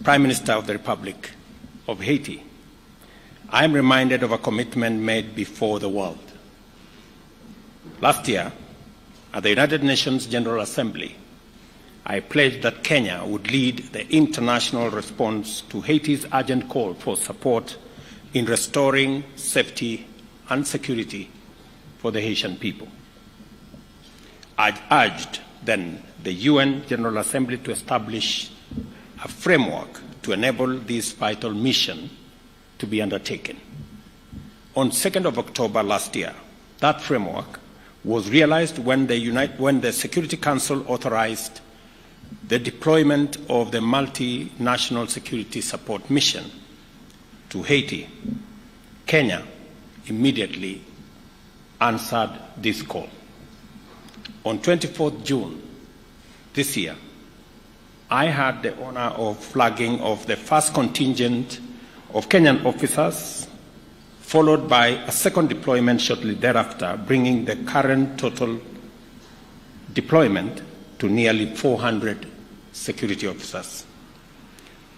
Prime Minister of the Republic of Haiti, I am reminded of a commitment made before the world. Last year, at the United Nations General Assembly, I pledged that Kenya would lead the international response to Haiti's urgent call for support in restoring safety and security for the Haitian people. I urged then the UN General Assembly to establish a framework to enable this vital mission to be undertaken. On 2nd of October last year, that framework was realized when the Security Council authorized the deployment of the multinational security support mission to Haiti. Kenya immediately answered this call. On 24th June this year, I had the honor of flagging of the first contingent of Kenyan officers, followed by a second deployment shortly thereafter, bringing the current total deployment to nearly 400 security officers.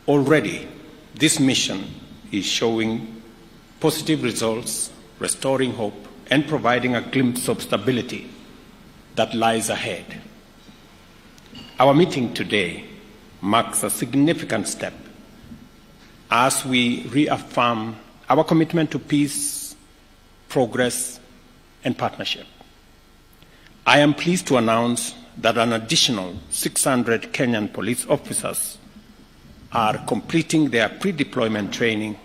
Already, this mission is showing positive results, restoring hope, and providing a glimpse of stability that lies ahead. Our meeting today marks a significant step as we reaffirm our commitment to peace, progress, and partnership. I am pleased to announce that an additional 600 Kenyan police officers are completing their pre-deployment training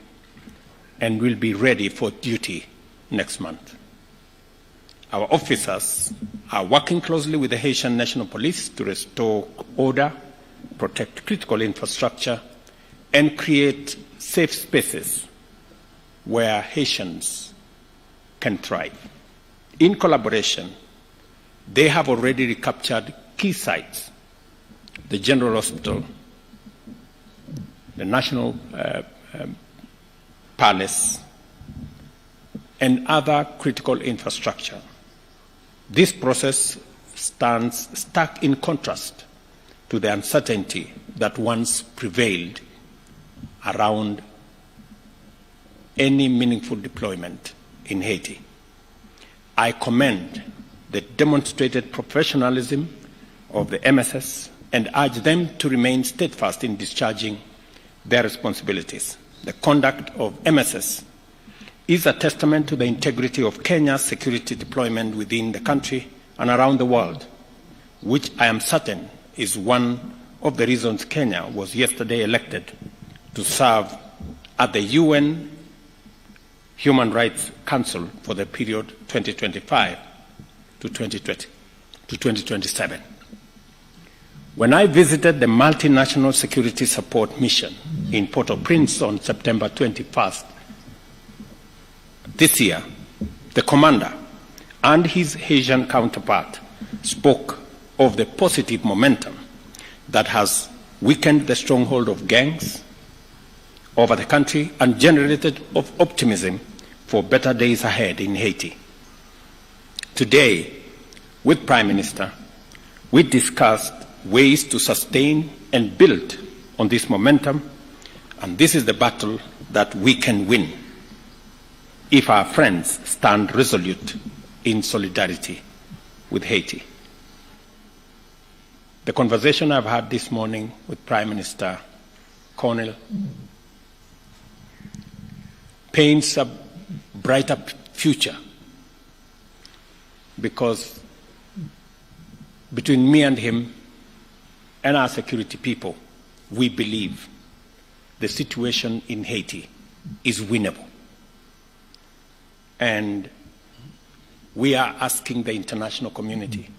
and will be ready for duty next month. Our officers are working closely with the Haitian National Police to restore order, protect critical infrastructure, and create safe spaces where Haitians can thrive. In collaboration, they have already recaptured key sites: the General Hospital, the National Palace, and other critical infrastructure. This process stands stark in contrast to the uncertainty that once prevailed around any meaningful deployment in Haiti. I commend the demonstrated professionalism of the MSS and urge them to remain steadfast in discharging their responsibilities. The conduct of MSS is a testament to the integrity of Kenya's security deployment within the country and around the world, which I am certain is one of the reasons Kenya was yesterday elected to serve at the UN Human Rights Council for the period 2025 to 2027. When I visited the Multinational Security Support Mission in Port-au-Prince on September 21st this year, the commander and his Haitian counterpart spoke of the positive momentum that has weakened the stronghold of gangs over the country and generated optimism for better days ahead in Haiti. Today, with Prime Minister, we discussed ways to sustain and build on this momentum, and this is the battle that we can win if our friends stand resolute in solidarity with Haiti. The conversation I've had this morning with Prime Minister Cornell paints a brighter future, because between me and him and our security people, we believe the situation in Haiti is winnable. And we are asking the international community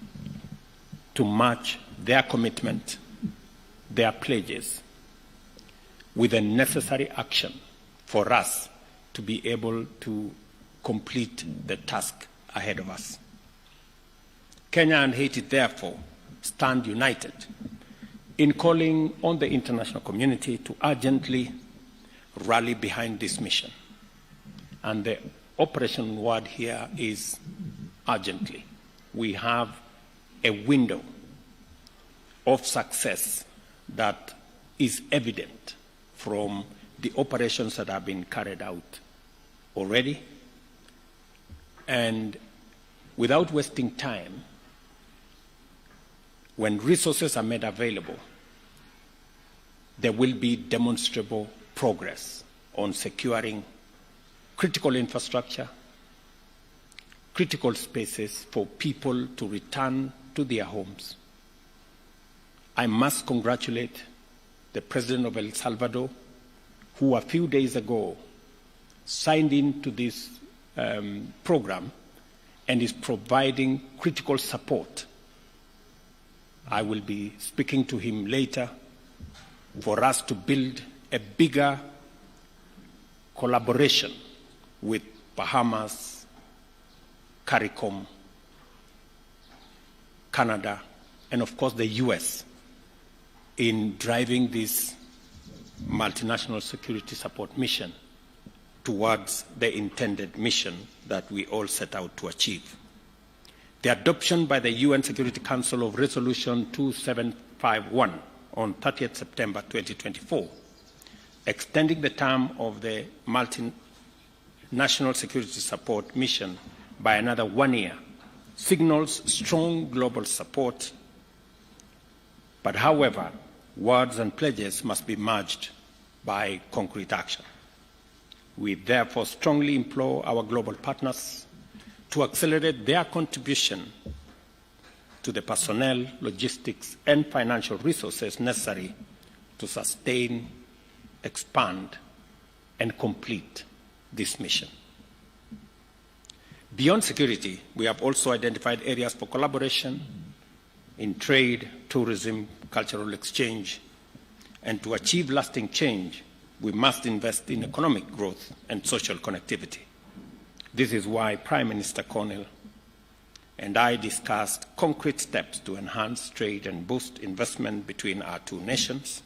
to match their commitment, their pledges, with the necessary action for us to be able to complete the task ahead of us. Kenya and Haiti, therefore, stand united in calling on the international community to urgently rally behind this mission. And the operation word here is urgently. We have a window of success that is evident from the operations that have been carried out already. And without wasting time, when resources are made available, there will be demonstrable progress on securing critical infrastructure, critical spaces for people to return to their homes. I must congratulate the President of El Salvador, who a few days ago signed into this program and is providing critical support. I will be speaking to him later for us to build a bigger collaboration with Bahamas, CARICOM, Canada, and of course the US in driving this multinational security support mission towards the intended mission that we all set out to achieve. The adoption by the UN Security Council of Resolution 2751 on 30th September 2024, extending the term of the multinational security support mission by another 1 year, signals strong global support. But however, words and pledges must be merged by concrete action. We therefore strongly implore our global partners to accelerate their contribution to the personnel, logistics, and financial resources necessary to sustain, expand, and complete this mission. Beyond security, we have also identified areas for collaboration in trade, tourism, cultural exchange, and to achieve lasting change, we must invest in economic growth and social connectivity. This is why Prime Minister Cornell and I discussed concrete steps to enhance trade and boost investment between our two nations.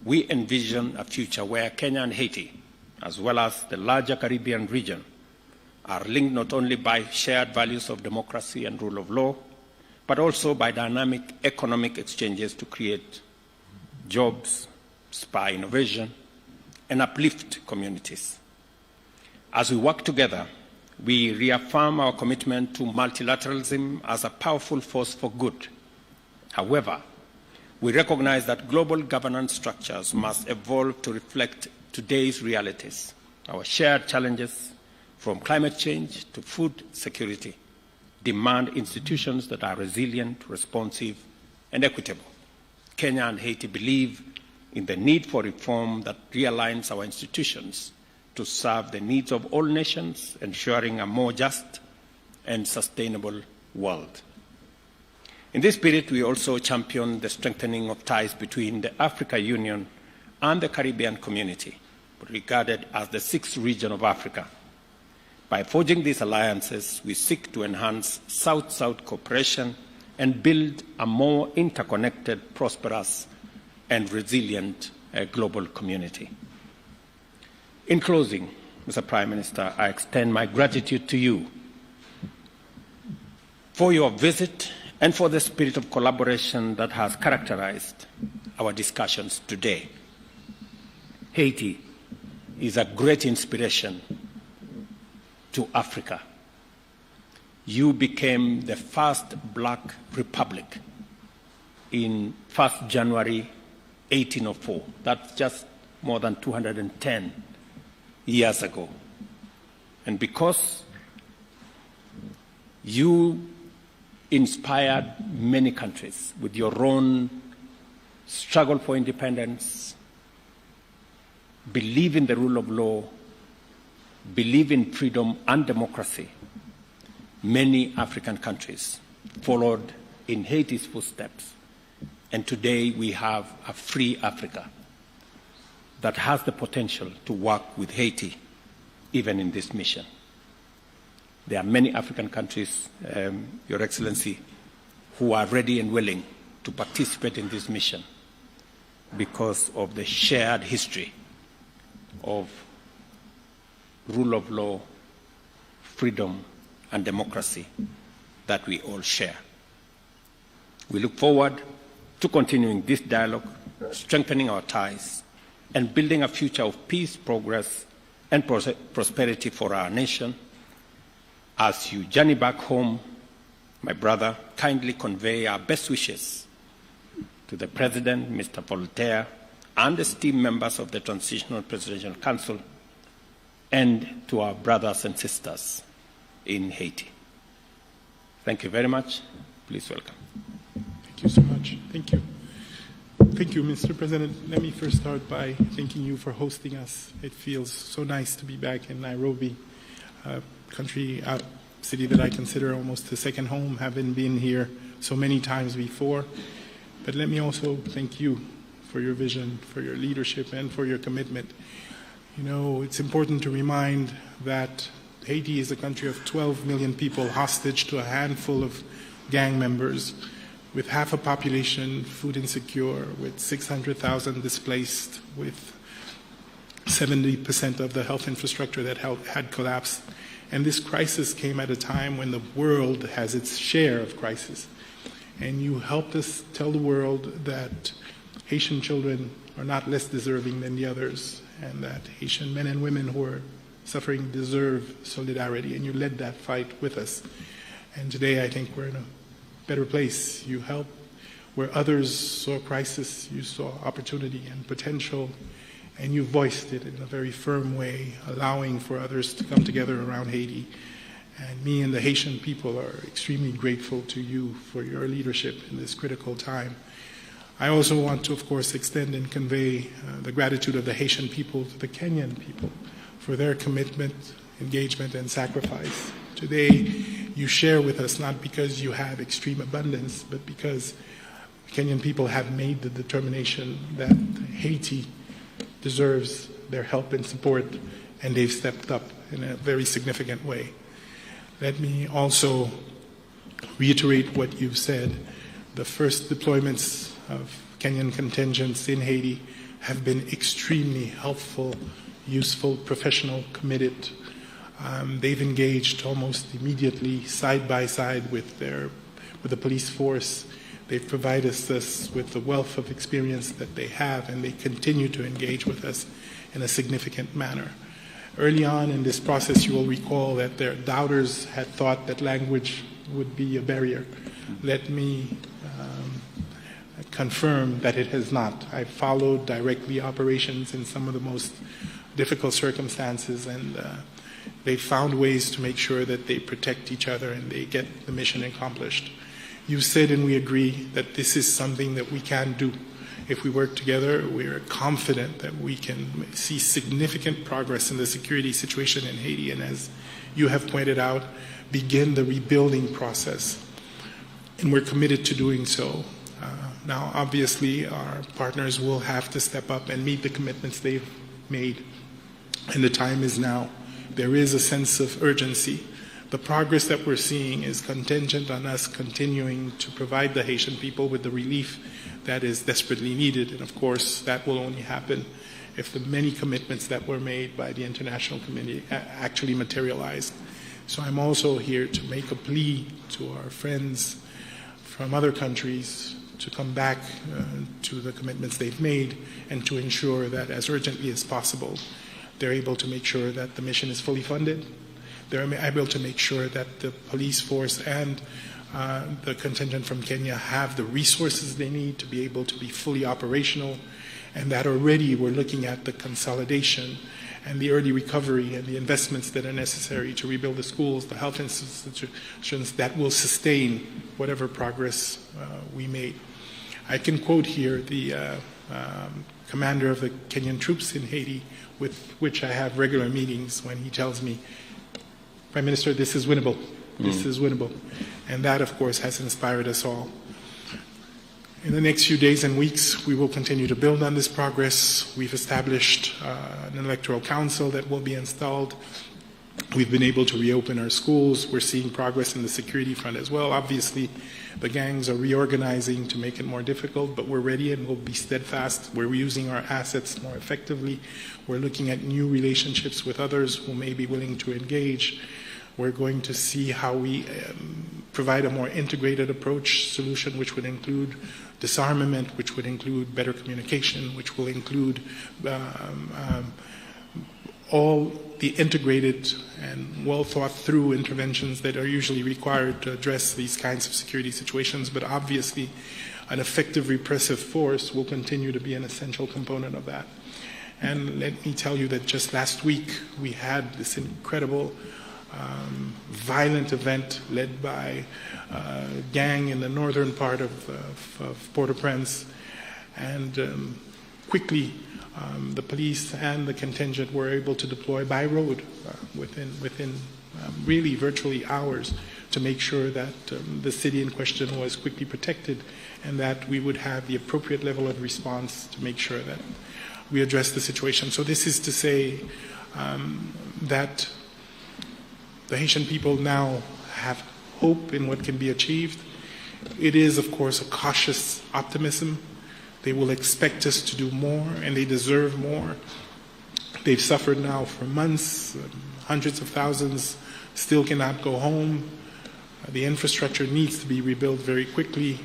We envision a future where Kenya and Haiti, as well as the larger Caribbean region, are linked not only by shared values of democracy and rule of law, but also by dynamic economic exchanges to create jobs, spur innovation, and uplift communities. As we work together, we reaffirm our commitment to multilateralism as a powerful force for good. However, we recognize that global governance structures must evolve to reflect today's realities. Our shared challenges, from climate change to food security, demand institutions that are resilient, responsive, and equitable. Kenya and Haiti believe in the need for reform that realigns our institutions to serve the needs of all nations, ensuring a more just and sustainable world. In this spirit, we also champion the strengthening of ties between the Africa Union and the Caribbean community, regarded as the sixth region of Africa. By forging these alliances, we seek to enhance South-South cooperation and build a more interconnected, prosperous, and resilient global community. In closing, Mr. Prime Minister, I extend my gratitude to you for your visit and for the spirit of collaboration that has characterized our discussions today. Haiti is a great inspiration to Africa. You became the first black republic in 1st January 1804. That's just more than 210 years ago. And because you inspired many countries with your own struggle for independence, believe in the rule of law, believe in freedom and democracy, many African countries followed in Haiti's footsteps. And today we have a free Africa that has the potential to work with Haiti, even in this mission. There are many African countries, Your Excellency, who are ready and willing to participate in this mission because of the shared history of rule of law, freedom, and democracy that we all share. We look forward to continuing this dialogue strengthening our ties, and building a future of peace, progress, and prosperity for our nation. As you journey back home, my brother, kindly convey our best wishes to the President, Mr. Voltaire, and esteemed members of the Transitional Presidential Council, and to our brothers and sisters in Haiti. Thank you very much. Please welcome. Thank you so much. Thank you. Thank you, Mr. President. Let me first start by thanking you for hosting us. It feels so nice to be back in Nairobi, a city that I consider almost a second home, having been here so many times before. But let me also thank you for your vision, for your leadership, and for your commitment. You know, it's important to remind that Haiti is a country of 12 million people hostage to a handful of gang members, with half a population food insecure, with 600,000 displaced, with 70% of the health infrastructure that had collapsed. And this crisis came at a time when the world has its share of crisis. And you helped us tell the world that Haitian children are not less deserving than the others, and that Haitian men and women who are suffering deserve solidarity, and you led that fight with us. And today I think we're in a better place. You helped where others saw crisis, you saw opportunity and potential, and you voiced it in a very firm way, allowing for others to come together around Haiti. And me and the Haitian people are extremely grateful to you for your leadership in this critical time. I also want to, of course, extend and convey the gratitude of the Haitian people to the Kenyan people for their commitment, engagement, and sacrifice. Today, you share with us not because you have extreme abundance, but because Kenyan people have made the determination that Haiti deserves their help and support, and they've stepped up in a very significant way. Let me also reiterate what you've said. The first deployments of Kenyan contingents in Haiti have been extremely helpful, useful, professional, committed. They've engaged almost immediately, side by side with the police force. They've provided us with the wealth of experience that they have, and they continue to engage with us in a significant manner. Early on in this process, you will recall that their doubters had thought that language would be a barrier. Let me confirm that it has not. I followed directly operations in some of the most difficult circumstances, and they found ways to make sure that they protect each other and they get the mission accomplished. You said, and we agree, that this is something that we can do. If we work together, we are confident that we can see significant progress in the security situation in Haiti, and as you have pointed out, begin the rebuilding process. And we're committed to doing so. Now, obviously, our partners will have to step up and meet the commitments they've made, and the time is now. There is a sense of urgency. The progress that we're seeing is contingent on us continuing to provide the Haitian people with the relief that is desperately needed. And of course, that will only happen if the many commitments that were made by the international community actually materialize. So I'm also here to make a plea to our friends from other countries to come back to the commitments they've made, and to ensure that as urgently as possible, they're able to make sure that the mission is fully funded. They're able to make sure that the police force and the contingent from Kenya have the resources they need to be able to be fully operational, and that already we're looking at the consolidation and the early recovery and the investments that are necessary to rebuild the schools, the health institutions that will sustain whatever progress we made. I can quote here the commander of the Kenyan troops in Haiti, with which I have regular meetings, when he tells me, Prime Minister, this is winnable. This is winnable. And that, of course, has inspired us all. In the next few days and weeks, we will continue to build on this progress. We've established an electoral council that will be installed. We've been able to reopen our schools. We're seeing progress in the security front as well. Obviously, the gangs are reorganizing to make it more difficult, but we're ready and we'll be steadfast. We're using our assets more effectively. We're looking at new relationships with others who may be willing to engage. We're going to see how we provide a more integrated approach solution, which would include disarmament, which would include better communication, which will include all the integrated and well thought through interventions that are usually required to address these kinds of security situations. But obviously, an effective repressive force will continue to be an essential component of that. And let me tell you that just last week we had this incredible violent event led by a gang in the northern part of Port-au-Prince, and quickly the police and the contingent were able to deploy by road within really virtually hours to make sure that the city in question was quickly protected, and that we would have the appropriate level of response to make sure that we address the situation. So this is to say that the Haitian people now have hope in what can be achieved. It is, of course, a cautious optimism. They will expect us to do more, and they deserve more. They've suffered now for months. Hundreds of thousands still cannot go home. The infrastructure needs to be rebuilt very quickly,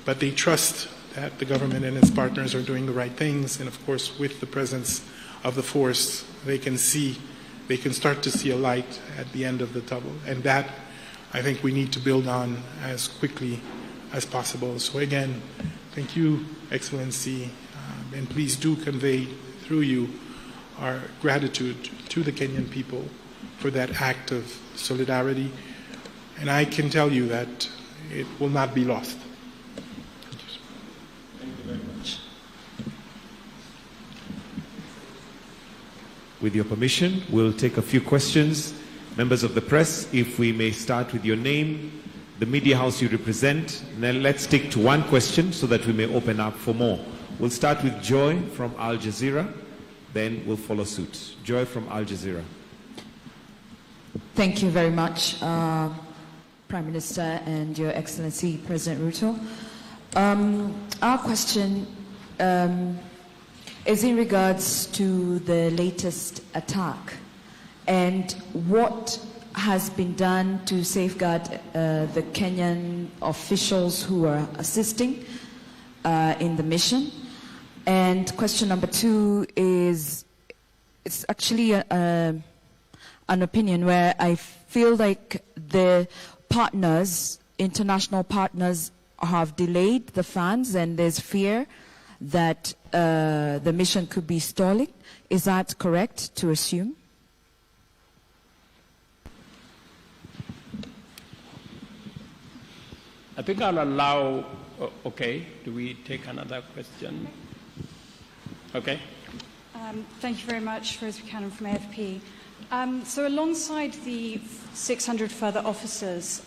but they trust that the government and its partners are doing the right things, and of course, with the presence of the force, they can start to see a light at the end of the tunnel, and that I think we need to build on as quickly as possible. So again, thank you, Excellency, and please do convey through you our gratitude to the Kenyan people for that act of solidarity, and I can tell you that it will not be lost. Thank you very much. With your permission, we'll take a few questions. Members of the press, if we may start with your name, the media house you represent, and then let's stick to one question so that we may open up for more. We'll start with Joy from Al Jazeera, then we'll follow suit. Joy from Al Jazeera. Thank you very much, Prime Minister and Your Excellency, President Ruto. Our question is in regards to the latest attack and what has been done to safeguard the Kenyan officials who are assisting in the mission. And question number two is, it's actually an opinion where I feel like the partners, international partners, have delayed the funds, and there's fear that the mission could be stalling. Is that correct to assume? I think I'll allow, okay, do we take another question? Okay. Thank you very much, Rose Buchanan from AFP. So alongside the 600 further officers,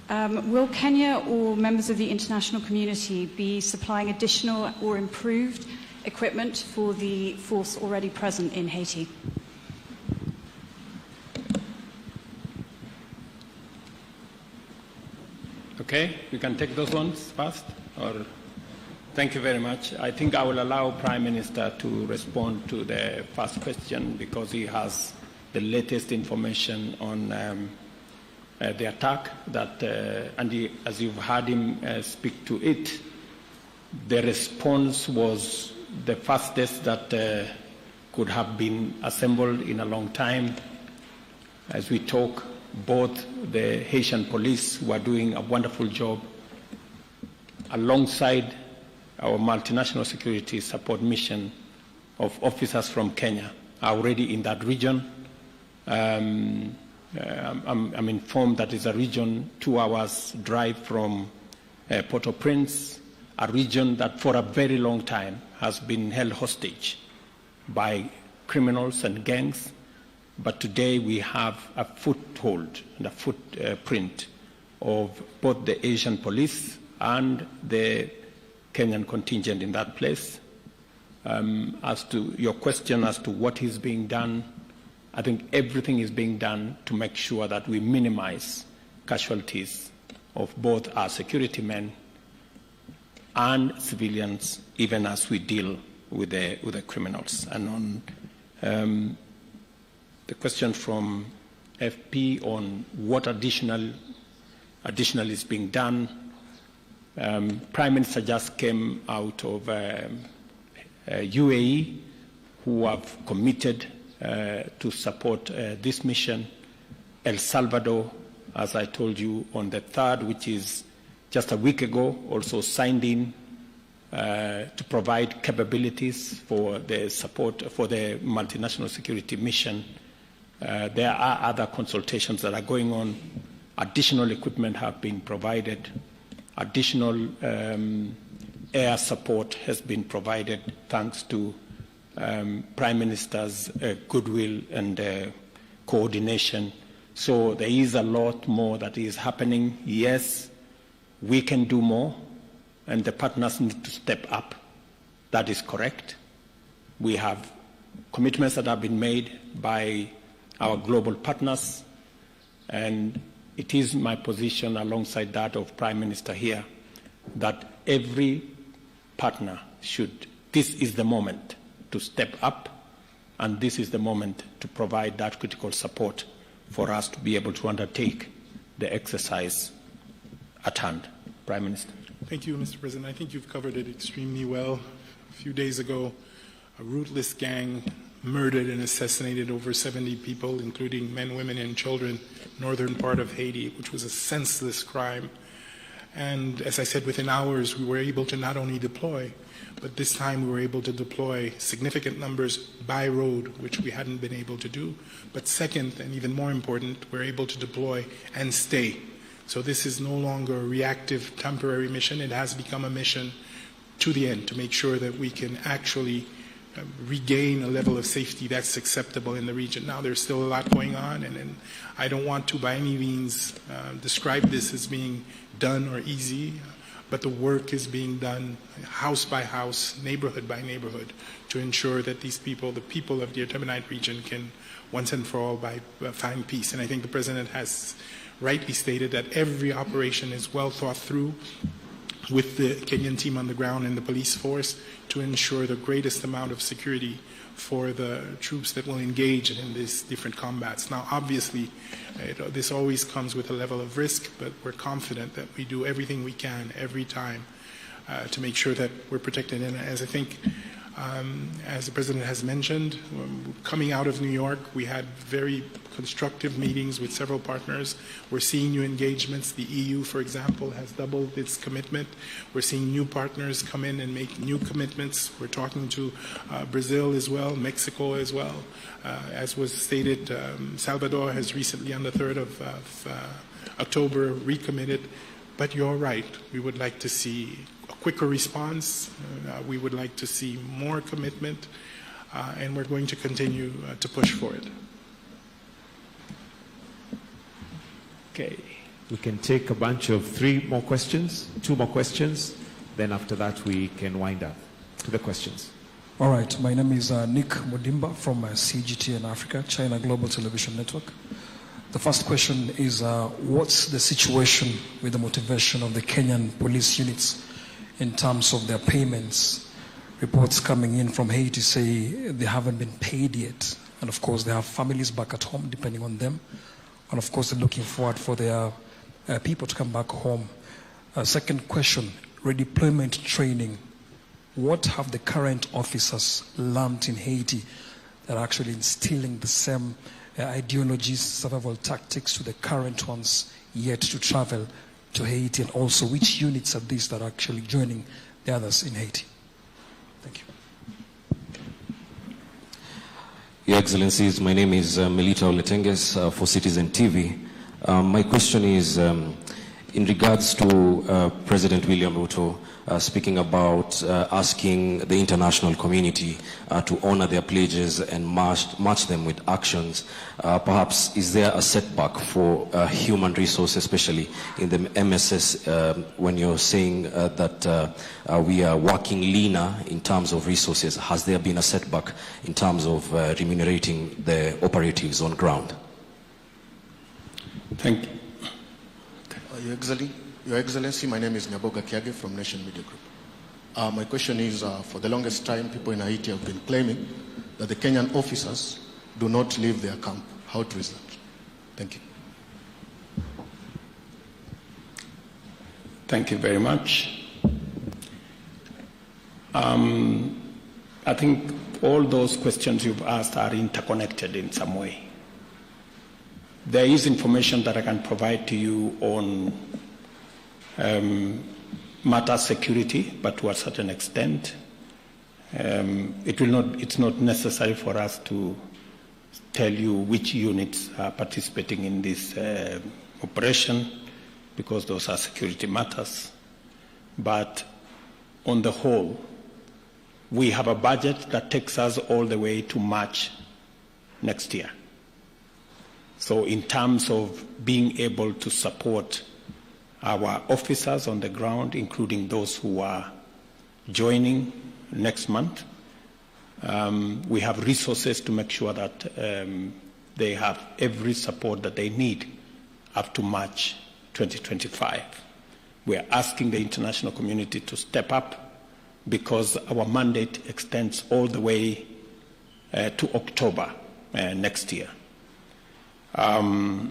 will Kenya or members of the international community be supplying additional or improved equipment for the force already present in Haiti? Okay, you can take those ones first. Or thank you very much. I think I will allow Prime Minister to respond to the first question because he has the latest information on the attack that, and as you've heard him speak to it, the response was the fastest that could have been assembled in a long time. As we talk, both the Haitian police, who are doing a wonderful job, alongside our multinational security support mission of officers from Kenya, are already in that region. I'm informed that it's a region 2 hours drive from Port-au-Prince, a region that for a very long time has been held hostage by criminals and gangs. But today we have a foothold and a footprint of both the Asian police and the Kenyan contingent in that place. As to your question as to what is being done, I think everything is being done to make sure that we minimize casualties of both our security men and civilians, even as we deal with the criminals. And on the question from FP on what additional is being done. Prime Minister just came out of UAE, who have committed to support this mission. El Salvador, as I told you, on the 3rd, which is just a week ago, also signed in to provide capabilities for the support for the multinational security mission. There are other consultations that are going on. Additional equipment have been provided. Additional air support has been provided thanks to Prime Minister's goodwill and coordination. So there is a lot more that is happening. Yes, we can do more, and the partners need to step up. That is correct. We have commitments that have been made by our global partners, and it is my position, alongside that of Prime Minister here, that every partner should, this is the moment to step up, and this is the moment to provide that critical support for us to be able to undertake the exercise at hand. Prime Minister. Thank you, Mr. President. I think you've covered it extremely well. A few days ago, a ruthless gang murdered and assassinated over 70 people, including men, women, and children, northern part of Haiti, which was a senseless crime. And as I said, within hours, we were able to not only deploy, but this time we were able to deploy significant numbers by road, which we hadn't been able to do. But second, and even more important, we're able to deploy and stay. So this is no longer a reactive, temporary mission. It has become a mission to the end, to make sure that we can actually regain a level of safety that's acceptable in the region. Now, there's still a lot going on, and I don't want to by any means describe this as being done or easy, but the work is being done house by house, neighborhood by neighborhood, to ensure that these people, the people of the Artemonite region, can once and for all find peace. And I think the President has rightly stated that every operation is well thought through with the Kenyan team on the ground and the police force to ensure the greatest amount of security for the troops that will engage in these different combats. Now, obviously, this always comes with a level of risk, but we're confident that we do everything we can every time to make sure that we're protected. And as I think, as the President has mentioned, coming out of New York, we had very constructive meetings with several partners. We're seeing new engagements. The EU, for example, has doubled its commitment. We're seeing new partners come in and make new commitments. We're talking to Brazil as well, Mexico as well. As was stated, Salvador has recently, on the 3rd of October, recommitted. But you're right, we would like to see a quicker response. We would like to see more commitment, and we're going to continue to push for it. Okay. We can take a bunch of 2 more questions, then after that we can wind up to the questions. All right, my name is Nick Mudimba from CGTN Africa, China Global Television Network. The first question is, what's the situation with the motivation of the Kenyan police units in terms of their payments? Reports coming in from Haiti say they haven't been paid yet. And of course, they have families back at home depending on them. And of course, they're looking forward for their people to come back home. Second question, redeployment training. What have the current officers learned in Haiti that are actually instilling the same ideologies, survival tactics to the current ones yet to travel to Haiti? And also, which units are these that are actually joining the others in Haiti? Thank you. Your Excellencies, my name is Melita Oletenges for Citizen TV. My question is in regards to President William Ruto speaking about asking the international community to honor their pledges and match them with actions. Perhaps is there a setback for human resources, especially in the MSS, when you're saying that we are working leaner in terms of resources? Has there been a setback in terms of remunerating the operatives on ground? Thank you. Your Excellency, my name is Nyaboga Kiage from Nation Media Group. My question is, for the longest time, people in Haiti have been claiming that the Kenyan officers do not leave their camp. How true is that? Thank you. Thank you very much. I think all those questions you've asked are interconnected in some way. There is information that I can provide to you on matter security, but to a certain extent. It's not necessary for us to tell you which units are participating in this operation, because those are security matters. But on the whole, we have a budget that takes us all the way to March next year. So in terms of being able to support our officers on the ground, including those who are joining next month, we have resources to make sure that they have every support that they need up to March 2025. We are asking the international community to step up, because our mandate extends all the way to October next year. All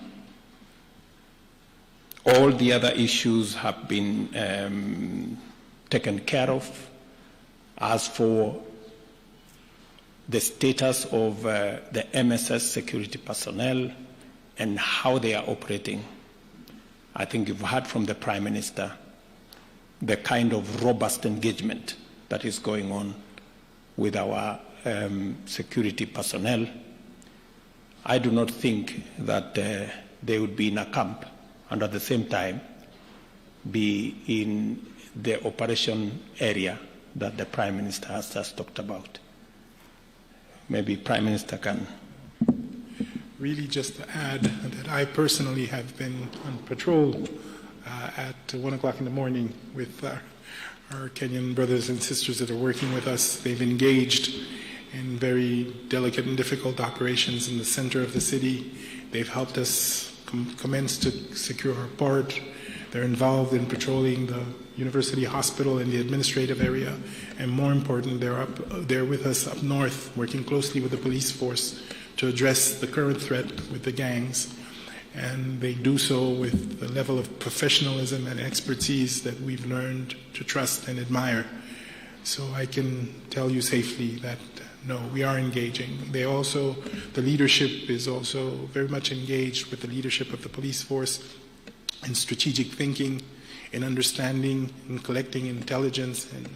the other issues have been taken care of. As for the status of the MSS security personnel and how they are operating, I think you've heard from the Prime Minister the kind of robust engagement that is going on with our security personnel. I do not think that they would be in a camp and at the same time be in the operation area that the Prime Minister has just talked about. Maybe Prime Minister can. Really just to add that I personally have been on patrol at 1 o'clock in the morning with our Kenyan brothers and sisters that are working with us. They've engaged in very delicate and difficult operations in the center of the city. They've helped us commence to secure our port. They're involved in patrolling the university hospital and the administrative area. And more important, they're with us up north, working closely with the police force to address the current threat with the gangs. And they do so with the level of professionalism and expertise that we've learned to trust and admire. So I can tell you safely that, no, we are engaging. The leadership is also very much engaged with the leadership of the police force in strategic thinking, in understanding and collecting intelligence and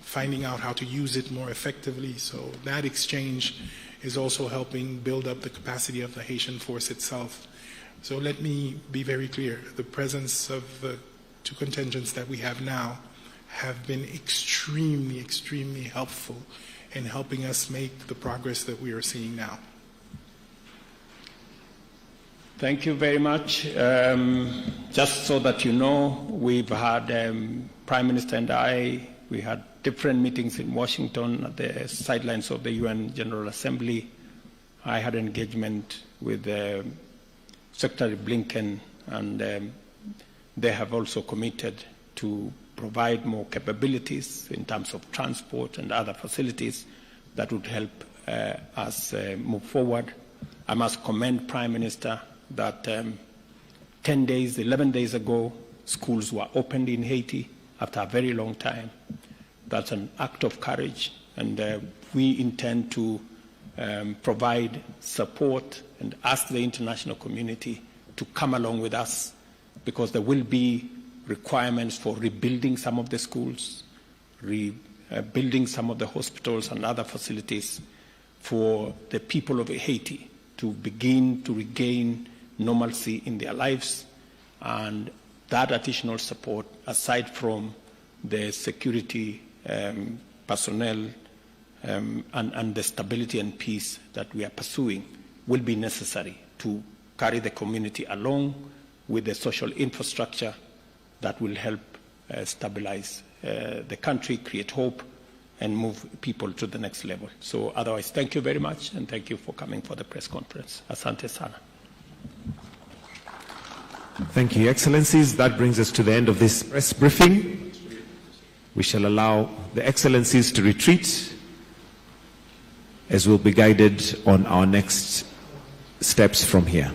finding out how to use it more effectively. So that exchange is also helping build up the capacity of the Haitian force itself. So let me be very clear. The presence of the two contingents that we have now have been extremely, extremely helpful in helping us make the progress that we are seeing now. Thank you very much. Just so that you know, we've had Prime Minister and we had different meetings in Washington at the sidelines of the UN General Assembly. I had engagement with Secretary Blinken, and they have also committed to provide more capabilities in terms of transport and other facilities that would help us move forward. I must commend Prime Minister that 11 days ago, schools were opened in Haiti after a very long time. That's an act of courage, and we intend to provide support and ask the international community to come along with us, because there will be requirements for rebuilding some of the schools, rebuilding some of the hospitals and other facilities for the people of Haiti to begin to regain normalcy in their lives. And that additional support, aside from the security personnel and the stability and peace that we are pursuing, will be necessary to carry the community along with the social infrastructure that will help stabilize the country, create hope, and move people to the next level. So otherwise, thank you very much, and thank you for coming for the press conference. Asante sana. Thank you, Your Excellencies. That brings us to the end of this press briefing. We shall allow the Excellencies to retreat as we'll be guided on our next steps from here.